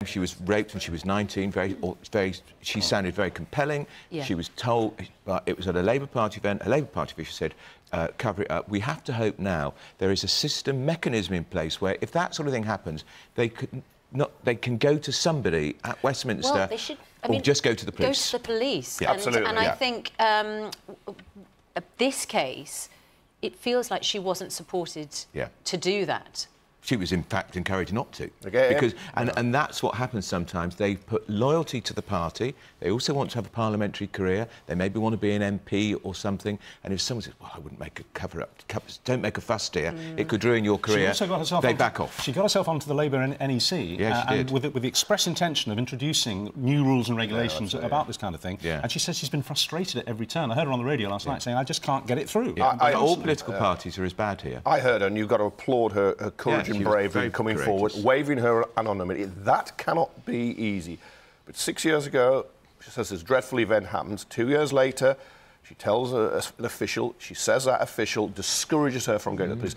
She was raped when she was 19. She sounded very compelling. Yeah. She was told it was at a Labour Party event. A Labour Party official said, "Cover it up." We have to hope now there is a mechanism in place where, if that sort of thing happens, they can go to somebody at Westminster. Well, they should. Or just go to the police. Go to the police. Yeah. Absolutely. And I think this case, it feels like she wasn't supported to do that. She was, in fact, encouraged not to. Okay. Because, and that's what happens sometimes. They put loyalty to the party. They also want to have a parliamentary career. They maybe want to be an MP or something. And if someone says, well, I wouldn't make a cover-up, don't make a fuss, dear, it could ruin your career, they back off. She got herself onto the Labour NEC and with the express intention of introducing new rules and regulations about this kind of thing. Yeah. And she says she's been frustrated at every turn. I heard her on the radio last night saying, I just can't get it through. Yeah. All political parties are as bad here. I heard her, and you've got to applaud her courage and bravery coming forward, waving her anonymity. That cannot be easy. But 6 years ago, she says this dreadful event happens. 2 years later, she tells an official, she says that official discourages her from going to the police.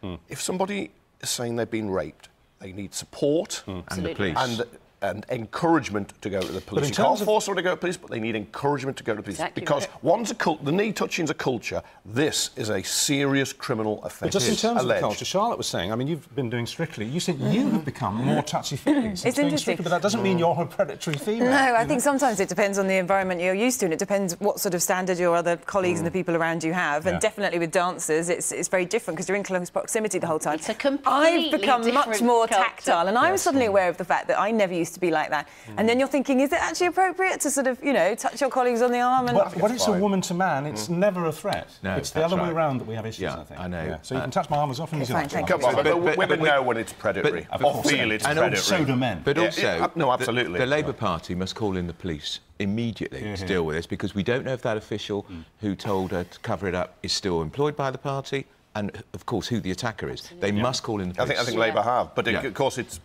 Look, if somebody is saying they've been raped, they need support and the police. And encouragement to go to the police. You can't force them to go to the police, but they need encouragement to go to the police. Exactly because one's the knee touching's a culture. This is a serious criminal offence. But just in terms of the culture, Charlotte was saying, I mean, you've been doing Strictly. You said you have become more touchy-feely. It's interesting. But that doesn't mean you're a predatory female. No, I think sometimes it depends on the environment you're used to, and it depends what sort of standard your other colleagues and the people around you have. And definitely with dancers, it's very different because you're in close proximity the whole time. It's a completely I've become much more tactile, and I was suddenly aware of the fact that I never used to be like that. And then you're thinking, is it actually appropriate to sort of, you know, touch your colleagues on the arm? And when it's a woman to man, it's never a threat. No, it's the other way around that we have issues, I think. I know. Yeah. So you can touch my arm as often as you like. Come on, but women know when it's predatory, or feel it's predatory. And so do men. But also, no, absolutely. The Labour Party must call in the police immediately to deal with this, because we don't know if that official who told her to cover it up is still employed by the party, and, of course, who the attacker is. They must call in the police. I think Labour have, but of course it's...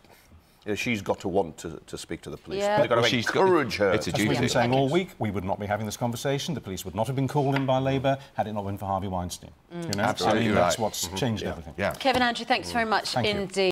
she's got to want to speak to the police. Yeah. They've got to encourage her. It's a duty. We've been saying all week, we would not be having this conversation. The police would not have been called in by Labour had it not been for Harvey Weinstein. You know? Absolutely That's what's changed everything. Yeah. Kevin, Andrew, thanks very much indeed.